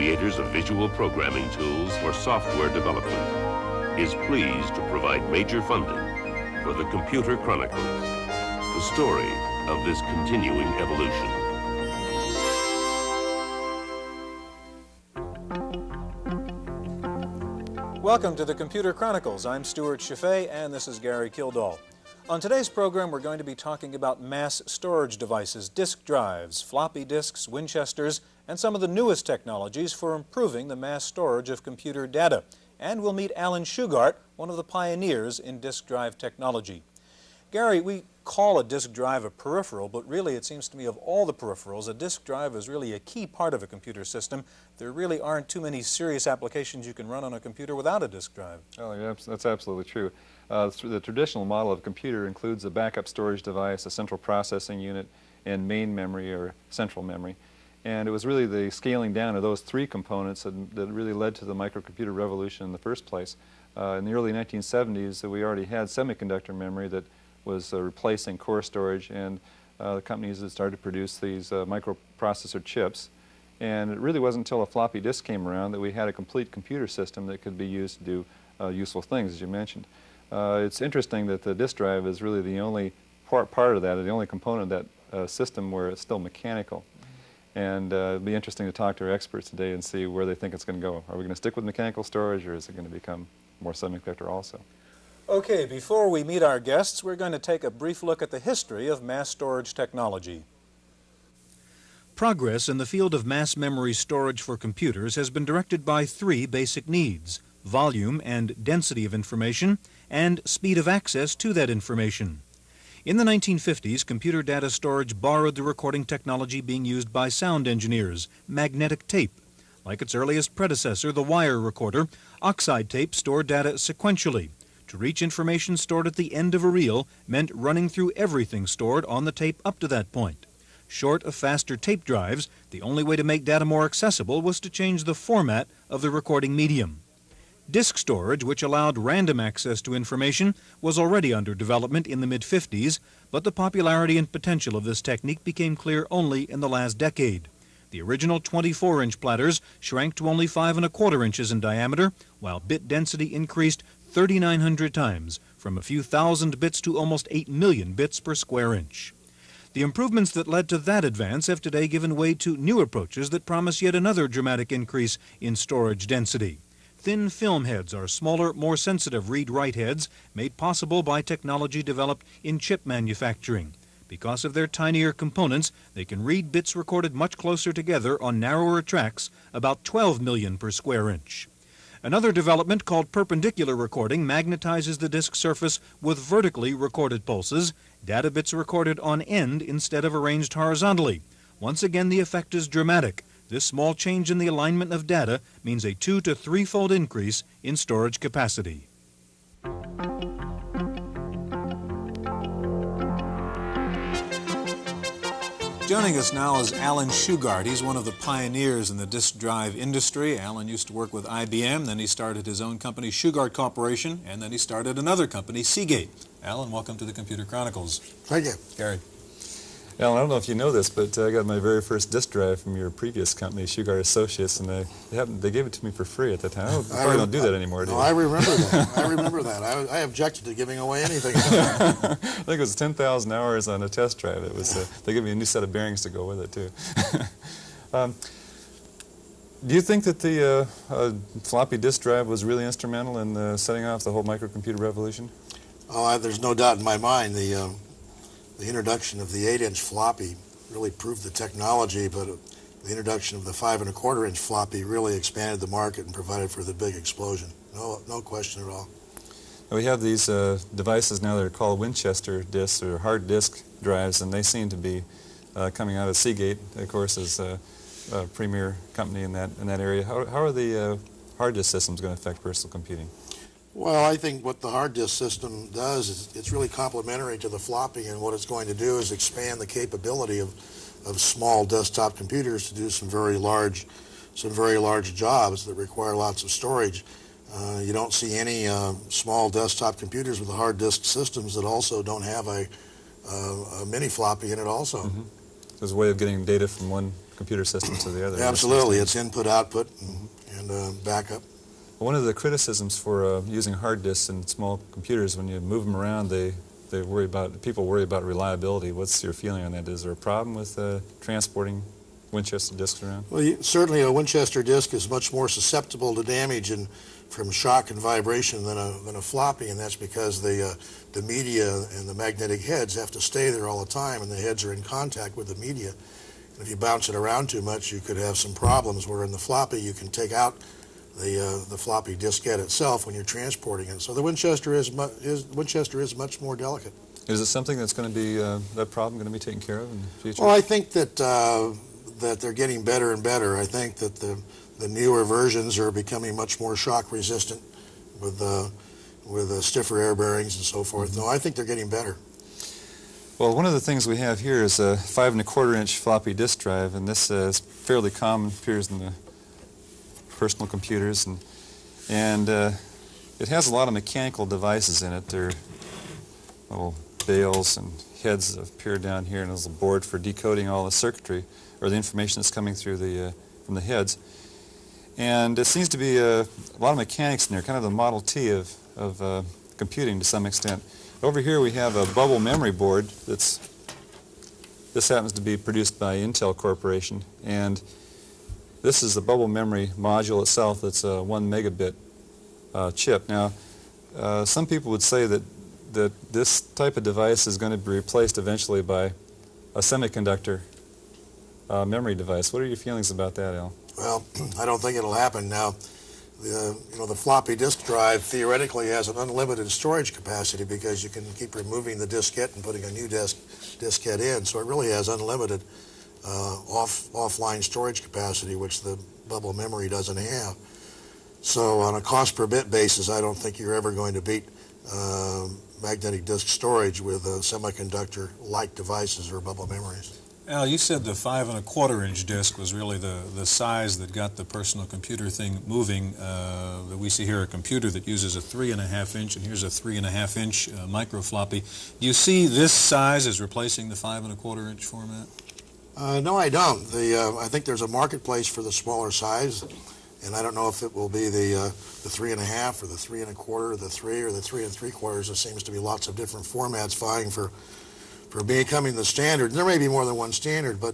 creators of visual programming tools for software development, is pleased to provide major funding for the Computer Chronicles, the story of this continuing evolution. Welcome to the Computer Chronicles. I'm Stewart Cheifet, and this is Gary Kildall. On today's program, we're going to be talking about mass storage devices, disk drives, floppy disks, Winchesters, and some of the newest technologies for improving the mass storage of computer data. And we'll meet Alan Shugart, one of the pioneers in disk drive technology. Gary, we call a disk drive a peripheral, but really it seems to me of all the peripherals, a disk drive is really a key part of a computer system. There really aren't too many serious applications you can run on a computer without a disk drive. Oh, yeah, that's absolutely true. The traditional model of a computer includes a backup storage device, a central processing unit, and main memory or central memory. And it was really the scaling down of those three components that really led to the microcomputer revolution in the first place. In the early 1970s, we already had semiconductor memory that was replacing core storage, and the companies that started to produce these microprocessor chips. And it really wasn't until a floppy disk came around that we had a complete computer system that could be used to do useful things, as you mentioned. It's interesting that the disk drive is really the only part of that, or the only component of that system where it's still mechanical. And it'll be interesting to talk to our experts today and see where they think it's going to go. Are we going to stick with mechanical storage, or is it going to become more semiconductor also? Okay, before we meet our guests, we're going to take a brief look at the history of mass storage technology. Progress in the field of mass memory storage for computers has been directed by three basic needs: volume and density of information, and speed of access to that information. In the 1950s, computer data storage borrowed the recording technology being used by sound engineers, magnetic tape. Like its earliest predecessor, the wire recorder, oxide tape stored data sequentially. To reach information stored at the end of a reel meant running through everything stored on the tape up to that point. Short of faster tape drives, the only way to make data more accessible was to change the format of the recording medium. Disk storage, which allowed random access to information, was already under development in the mid-50s, but the popularity and potential of this technique became clear only in the last decade. The original 24-inch platters shrank to only 5 1/4 inches in diameter, while bit density increased 3,900 times, from a few thousand bits to almost 8 million bits per square inch. The improvements that led to that advance have today given way to new approaches that promise yet another dramatic increase in storage density. Thin film heads are smaller, more sensitive read-write heads made possible by technology developed in chip manufacturing. Because of their tinier components, they can read bits recorded much closer together on narrower tracks, about 12 million per square inch. Another development called perpendicular recording magnetizes the disk surface with vertically recorded pulses, data bits recorded on end instead of arranged horizontally. Once again, the effect is dramatic. This small change in the alignment of data means a 2- to 3-fold increase in storage capacity. Joining us now is Alan Shugart. He's one of the pioneers in the disk drive industry. Alan used to work with IBM, then he started his own company, Shugart Corporation, and then he started another company, Seagate. Alan, welcome to the Computer Chronicles. Thank you. Gary. Alan, I don't know if you know this, but I got my very first disk drive from your previous company, Shugart Associates, and they gave it to me for free at the time. I probably don't do that anymore, do you? No, I remember that. I remember that. I objected to giving away anything. I think it was 10,000 hours on a test drive. It was. They gave me a new set of bearings to go with it, too. Do you think that the floppy disk drive was really instrumental in setting off the whole microcomputer revolution? Oh, there's no doubt in my mind. The introduction of the 8-inch floppy really proved the technology, but the introduction of the 5 1/4-inch floppy really expanded the market and provided for the big explosion. No question at all. We have these devices now that are called Winchester disks or hard disk drives, and they seem to be coming out of Seagate, of course, as a premier company in that area. How are the hard disk systems going to affect personal computing? Well, I think what the hard disk system does is it's really complementary to the floppy, and what it's going to do is expand the capability of small desktop computers to do some very large jobs that require lots of storage. You don't see any small desktop computers with hard disk systems that also don't have a mini floppy in it also. Mm-hmm. So it's a way of getting data from one computer system to the other. Absolutely, it's input, output, and backup. One of the criticisms for using hard disks in small computers, when you move them around, people worry about reliability. What's your feeling on that? Is there a problem with transporting Winchester disks around? Well, certainly a Winchester disk is much more susceptible to damage from shock and vibration than a floppy, and that's because the media and the magnetic heads have to stay there all the time, and the heads are in contact with the media. And if you bounce it around too much, you could have some problems, where in the floppy you can take out the floppy diskette itself when you're transporting it. So the Winchester is much more delicate. Is it something that's going to be, that problem going to be taken care of in the future? Well, I think that they're getting better and better. I think that the newer versions are becoming much more shock resistant with stiffer air bearings and so forth. No, I think they're getting better. Well, one of the things we have here is a 5 1/4 inch floppy disk drive, and this is fairly common, appears in the personal computers, and it has a lot of mechanical devices in it. There are little bales and heads that appear down here, and there's a board for decoding all the circuitry or the information that's coming through from the heads. And it seems to be a lot of mechanics in there, kind of the Model T of computing to some extent. Over here we have a bubble memory board. This happens to be produced by Intel Corporation, and this is the bubble memory module itself. It's a 1 megabit chip. Now, some people would say that this type of device is going to be replaced eventually by a semiconductor memory device. What are your feelings about that, Al? Well, I don't think it'll happen now. The floppy disk drive theoretically has an unlimited storage capacity because you can keep removing the diskette and putting a new diskette in. So it really has unlimited offline storage capacity, which the bubble memory doesn't have. So on a cost per bit basis, I don't think you're ever going to beat magnetic disk storage with semiconductor-like devices or bubble memories. Al, you said the 5 1/4 inch disc was really the size that got the personal computer thing moving. That we see here a computer that uses a 3 1/2 inch, and here's a 3 1/2 inch micro floppy. Do you see this size as replacing the 5 1/4 inch format? No, I don't. I think there's a marketplace for the smaller size, and I don't know if it will be the 3 1/2 or the 3 1/4 or the 3 or the 3 3/4. There seems to be lots of different formats vying for becoming the standard. There may be more than one standard, but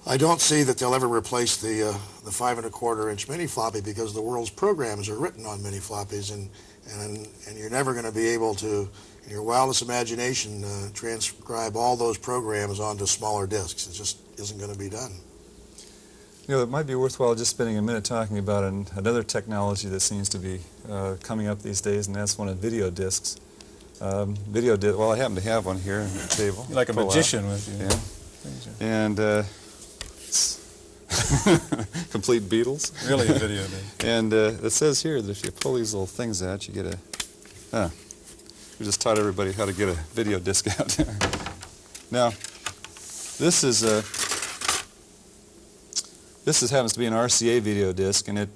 I don't see that they'll ever replace the 5 1/4 inch mini floppy, because the world's programs are written on mini floppies, and you're never going to be able to, in your wildest imagination, transcribe all those programs onto smaller disks. It just isn't going to be done. You know, it might be worthwhile just spending a minute talking about another technology that seems to be coming up these days, and that's one of video disks. Well, I happen to have one here on the table. You're like a magician with you. Yeah. And it's complete Beatles. Really a video disc. And it says here that if you pull these little things out, you get we just taught everybody how to get a video disc out. Now, this happens to be an RCA video disc, and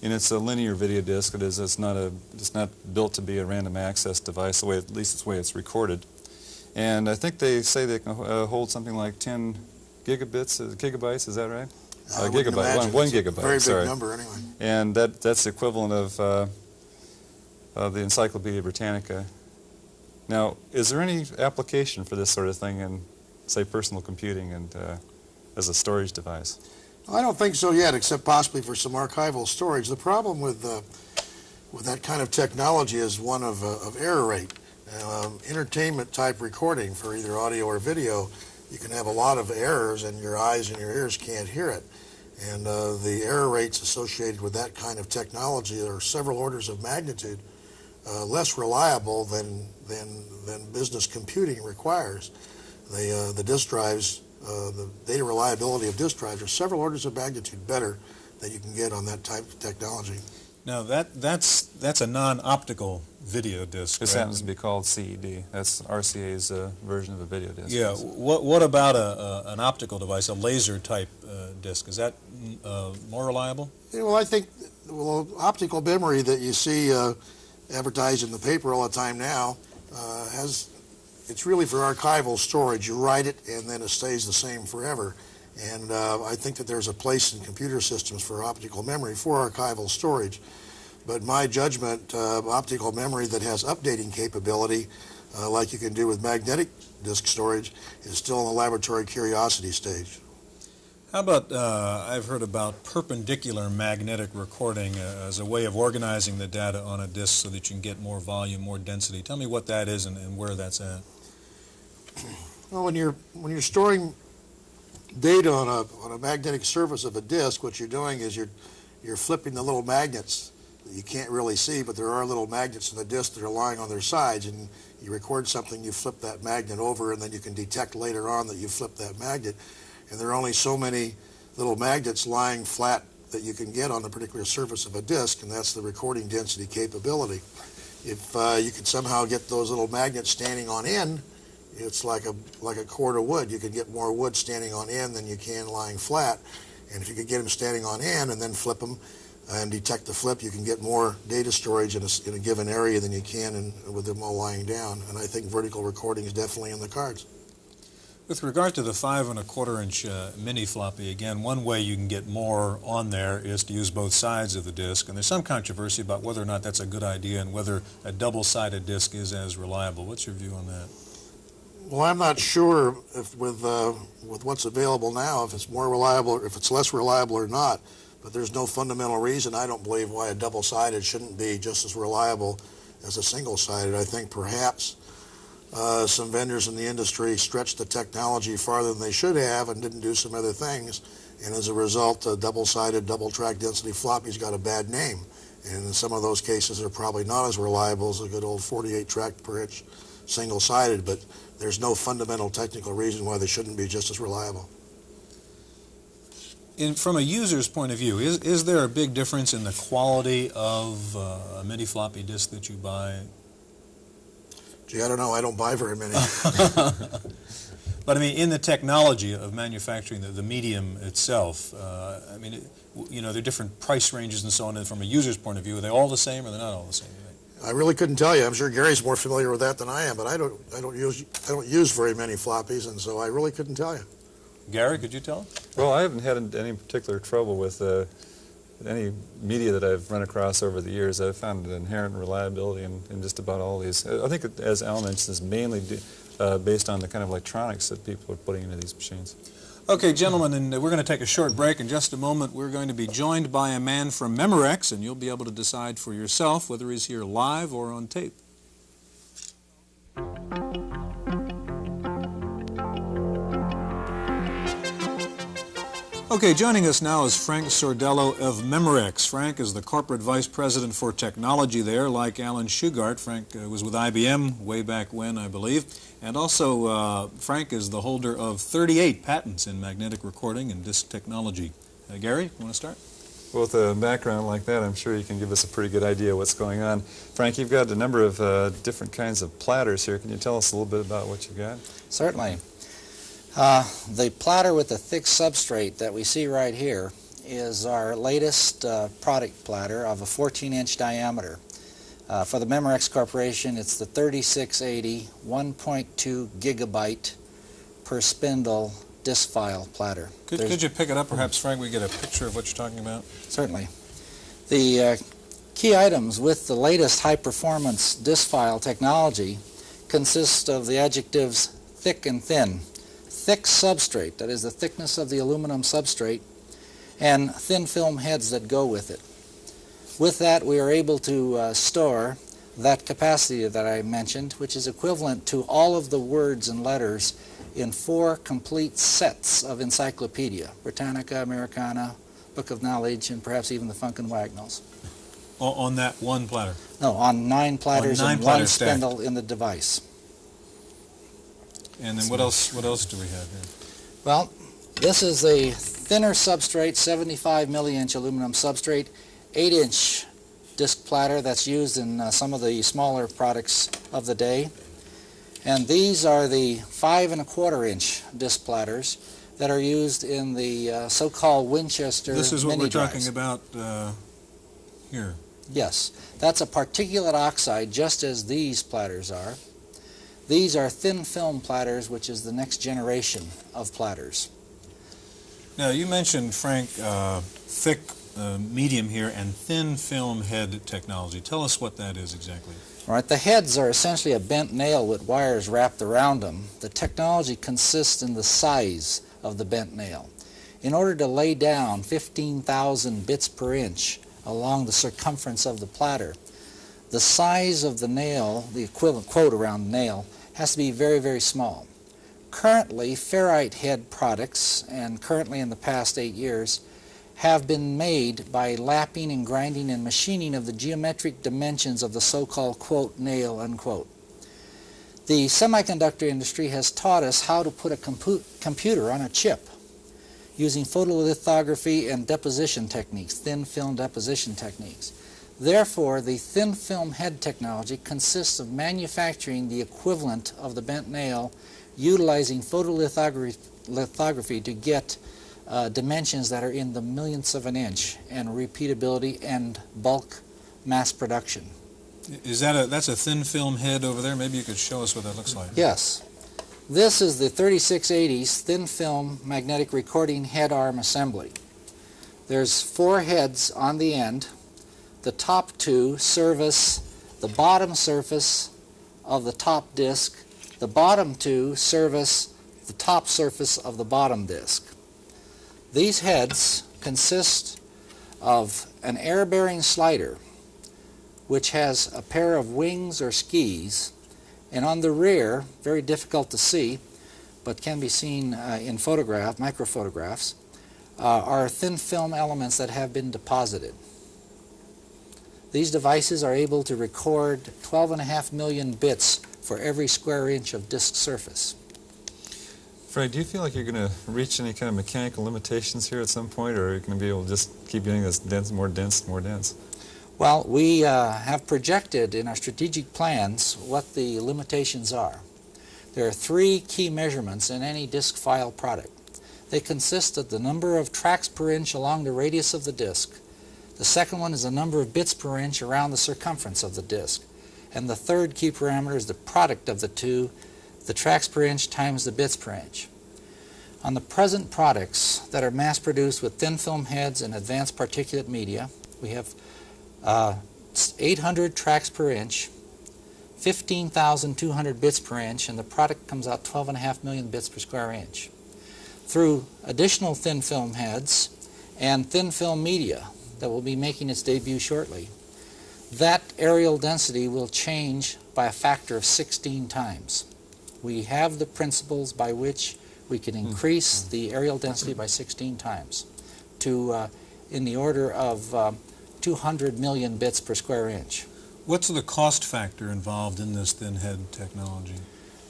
it's a linear video disc. It's not built to be a random access device, at least it's the way it's recorded. And I think they say they can hold something like 10 gigabytes, is that right? Gigabyte, 1 gigabyte, very sorry. big number anyway. And that's the equivalent of the Encyclopedia Britannica. Now, is there any application for this sort of thing in, say, personal computing and as a storage device? I don't think so yet, except possibly for some archival storage. The problem with that kind of technology is one of error rate. Entertainment type recording for either audio or video, you can have a lot of errors and your eyes and your ears can't hear it. And the error rates associated with that kind of technology are several orders of magnitude less reliable than business computing requires. The disk drives, the data reliability of disk drives are several orders of magnitude better than you can get on that type of technology. Now that's a non-optical video disc. This right? happens to be called CED. That's RCA's version of a video disc. Yeah. What about an optical device, a laser type disc? Is that more reliable? Yeah, well, I think optical memory that you see advertised in the paper all the time now it's really for archival storage. You write it and then it stays the same forever. And I think that there's a place in computer systems for optical memory for archival storage. But my judgment, optical memory that has updating capability, like you can do with magnetic disk storage, is still in the laboratory curiosity stage. How about, I've heard about perpendicular magnetic recording as a way of organizing the data on a disk so that you can get more volume, more density. Tell me what that is and where that's at. Well, when you're storing data on a magnetic surface of a disk, what you're doing is you're flipping the little magnets that you can't really see, but there are little magnets in the disk that are lying on their sides, and you record something, you flip that magnet over, and then you can detect later on that you flipped that magnet. And there are only so many little magnets lying flat that you can get on a particular surface of a disk, and that's the recording density capability. If you could somehow get those little magnets standing on end, it's like a cord of wood. You could get more wood standing on end than you can lying flat. And if you could get them standing on end and then flip them and detect the flip, you can get more data storage in a given area than you can with them all lying down. And I think vertical recording is definitely in the cards. With regard to the 5 1/4 inch mini floppy, again, one way you can get more on there is to use both sides of the disk. And there's some controversy about whether or not that's a good idea and whether a double-sided disk is as reliable. What's your view on that? Well, I'm not sure if with what's available now, if it's more reliable, or if it's less reliable or not. But there's no fundamental reason, I don't believe, why a double-sided shouldn't be just as reliable as a single-sided. I think perhaps some vendors in the industry stretched the technology farther than they should have and didn't do some other things. And as a result, a double-sided, double-track density floppy's got a bad name. And in some of those cases, they're probably not as reliable as a good old 48 track per inch single-sided. But there's no fundamental technical reason why they shouldn't be just as reliable. From a user's point of view, is there a big difference in the quality of a mini floppy disk that you buy? Gee, I don't know. I don't buy very many. But I mean, in the technology of manufacturing the medium itself, I mean, there are different price ranges and so on. And from a user's point of view, are they all the same or they're not all the same? I really couldn't tell you. I'm sure Gary's more familiar with that than I am, but I don't use very many floppies, and so I really couldn't tell you. Gary, could you tell? Well, I haven't had any particular trouble with any media that I've run across over the years. I've found an inherent reliability in just about all these. I think, as Al mentioned, is mainly based on the kind of electronics that people are putting into these machines. Okay, gentlemen, and we're going to take a short break. In just a moment, we're going to be joined by a man from Memorex, and you'll be able to decide for yourself whether he's here live or on tape. Okay, joining us now is Frank Sordello of Memorex. Frank is the Corporate Vice President for Technology there. Like Alan Shugart, Frank was with IBM way back when, I believe. And also, Frank is the holder of 38 patents in magnetic recording and disk technology. Gary, you want to start? Well, with a background like that, I'm sure you can give us a pretty good idea of what's going on. Frank, you've got a number of different kinds of platters here. Can you tell us a little bit about what you've got? Certainly. The platter with the thick substrate that we see right here is our latest product platter of a 14-inch diameter. For the Memorex Corporation, it's the 3680 1.2 gigabyte per spindle disk file platter. Could you pick it up, perhaps, Frank? We get a picture of what you're talking about. Certainly. The key items with the latest high-performance disk file technology consist of the adjectives thick and thin. Thick substrate, that is the thickness of the aluminum substrate, and thin film heads that go with it. With that, we are able to store that capacity that I mentioned, which is equivalent to all of the words and letters in 4 complete sets of encyclopedia: Britannica, Americana, Book of Knowledge, and perhaps even the Funk and Wagnalls. On that one platter? No, on 9 platters and 1 stacked. spindle in the device. And then what else do we have here? Well, this is a thinner substrate, 75 milli-inch aluminum substrate, 8-inch disc platter that's used in some of the smaller products of the day. And these are the 5 1/4-inch disc platters that are used in the so-called Winchester mini drives. This is what we're talking about here. Yes, that's a particulate oxide, just as these platters are. These are thin film platters, which is the next generation of platters. Now, you mentioned, Frank, thick medium here and thin film head technology. Tell us what that is exactly. All right, the heads are essentially a bent nail with wires wrapped around them. The technology consists in the size of the bent nail. In order to lay down 15,000 bits per inch along the circumference of the platter, the size of the nail, the equivalent quote around the nail, has to be very, very small. Currently, ferrite head products, and currently in the past 8 years, have been made by lapping and grinding and machining of the geometric dimensions of the so-called quote nail unquote. The semiconductor industry has taught us how to put a computer on a chip using photolithography and deposition techniques, thin film deposition techniques. Therefore, the thin film head technology consists of manufacturing the equivalent of the bent nail utilizing photolithography to get dimensions that are in the millionths of an inch, and repeatability and bulk mass production. Is that that's a thin film head over there? Maybe you could show us what that looks like. Yes. This is the 3680's thin film magnetic recording head arm assembly. There's 4 heads on the end. The top 2 service the bottom surface of the top disc. The bottom 2 service the top surface of the bottom disc. These heads consist of an air-bearing slider which has a pair of wings or skis, and on the rear, very difficult to see, but can be seen in microphotographs, are thin film elements that have been deposited. These devices are able to record 12.5 million bits for every square inch of disk surface. Frank, do you feel like you're going to reach any kind of mechanical limitations here at some point, or are you going to be able to just keep getting this dense, more dense, more dense? Well, we have projected in our strategic plans what the limitations are. There are 3 key measurements in any disk file product. They consist of the number of tracks per inch along the radius of the disk. The second one is the number of bits per inch around the circumference of the disk. And the third key parameter is the product of the 2, the tracks per inch times the bits per inch. On the present products that are mass-produced with thin film heads and advanced particulate media, we have 800 tracks per inch, 15,200 bits per inch, and the product comes out 12.5 million bits per square inch. Through additional thin film heads and thin film media that will be making its debut shortly, that areal density will change by a factor of 16 times. We have the principles by which we can increase the areal density by 16 times to in the order of 200 million bits per square inch. What's the cost factor involved in this thin head technology?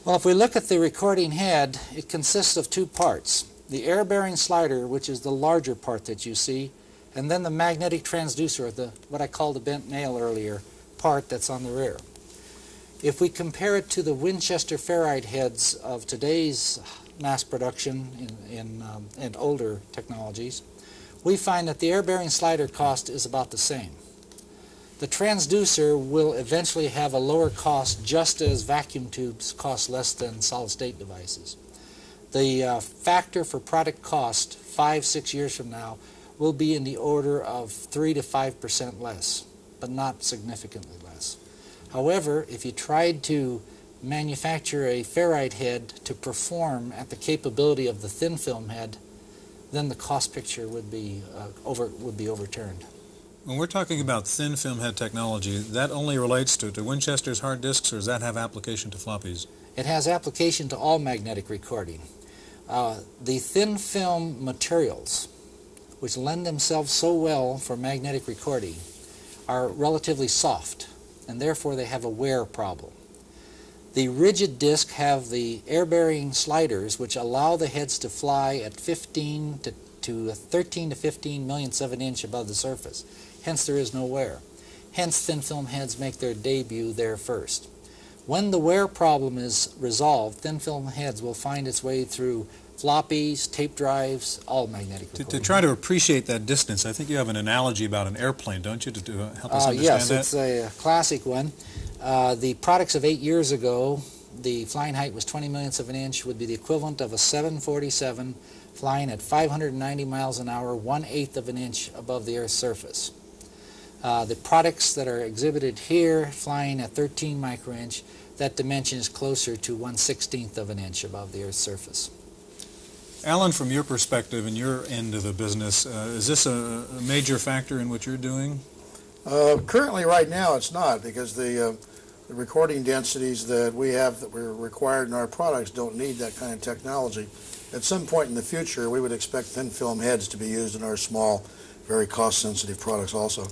Well, if we look at the recording head, it consists of 2 parts. The air-bearing slider, which is the larger part that you see, and then the magnetic transducer, what I called the bent nail earlier, part that's on the rear. If we compare it to the Winchester ferrite heads of today's mass production in older technologies, we find that the air-bearing slider cost is about the same. The transducer will eventually have a lower cost, just as vacuum tubes cost less than solid-state devices. The factor for product cost 5-6 years from now will be in the order of 3 to 5% less, but not significantly less. However, if you tried to manufacture a ferrite head to perform at the capability of the thin film head, then the cost picture would be overturned. When we're talking about thin film head technology, that only relates to Winchester's hard disks, or does that have application to floppies? It has application to all magnetic recording. The thin film materials, which lend themselves so well for magnetic recording, are relatively soft, and therefore they have a wear problem. The rigid discs have the air-bearing sliders, which allow the heads to fly at 13 to 15 millionths of an inch above the surface. Hence there is no wear. Hence thin film heads make their debut there first. When the wear problem is resolved, thin film heads will find its way through floppies, tape drives, all magnetic recording. To try to appreciate that distance, I think you have an analogy about an airplane, don't you, to help us understand yes, that? Yes, it's a classic one. The products of 8 years ago, the flying height was 20 millionths of an inch, would be the equivalent of a 747 flying at 590 miles an hour, 1/8 of an inch above the Earth's surface. The products that are exhibited here, flying at 13 microinch, that dimension is closer to 1/16 of an inch above the Earth's surface. Alan, from your perspective and your end of the business, is this a major factor in what you're doing? Currently, right now, it's not, because the recording densities that we have that we're required in our products don't need that kind of technology. At some point in the future, we would expect thin film heads to be used in our small, very cost-sensitive products also.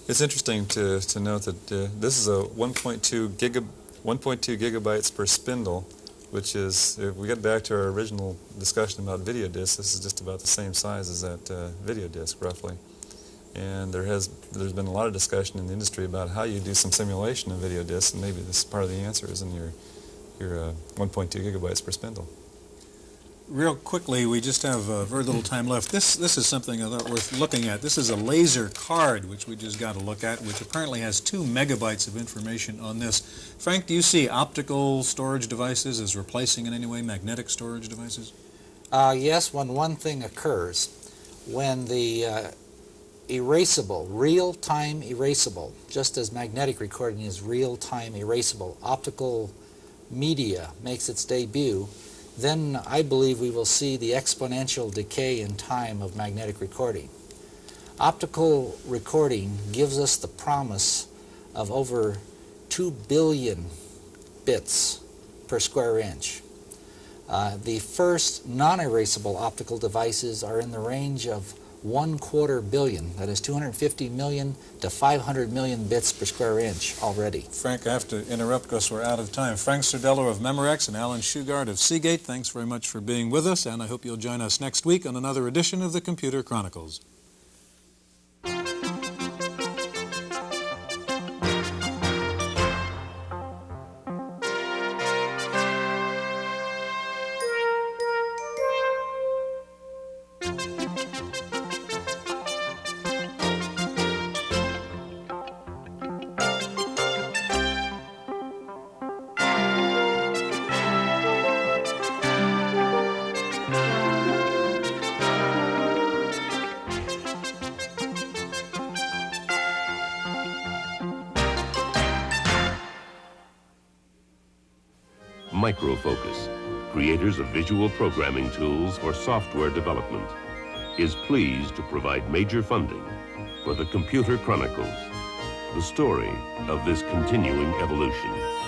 It's interesting to note that this is a 1.2 gigabytes per spindle, which is, if we get back to our original discussion about video discs, this is just about the same size as that video disc, roughly. And there's been a lot of discussion in the industry about how you do some simulation of video discs, and maybe this part of the answer is in your 1.2 gigabytes per spindle. Real quickly, we just have very little time left. This is something I thought worth looking at. This is a laser card, which we just got to look at, which apparently has 2 megabytes of information on this. Frank, do you see optical storage devices as replacing in any way magnetic storage devices? Yes, when one thing occurs. When the erasable, real-time erasable, just as magnetic recording is real-time erasable, optical media makes its debut, then I believe we will see the exponential decay in time of magnetic recording. Optical recording gives us the promise of over 2 billion bits per square inch. The first non-erasable optical devices are in the range of 1/4 billion, that is 250 million to 500 million bits per square inch already. Frank, I have to interrupt because we're out of time. Frank Serdello of Memorex and Alan Shugart of Seagate, thanks very much for being with us, and I hope you'll join us next week on another edition of the Computer Chronicles. Microfocus, creators of visual programming tools for software development, is pleased to provide major funding for the Computer Chronicles, the story of this continuing evolution.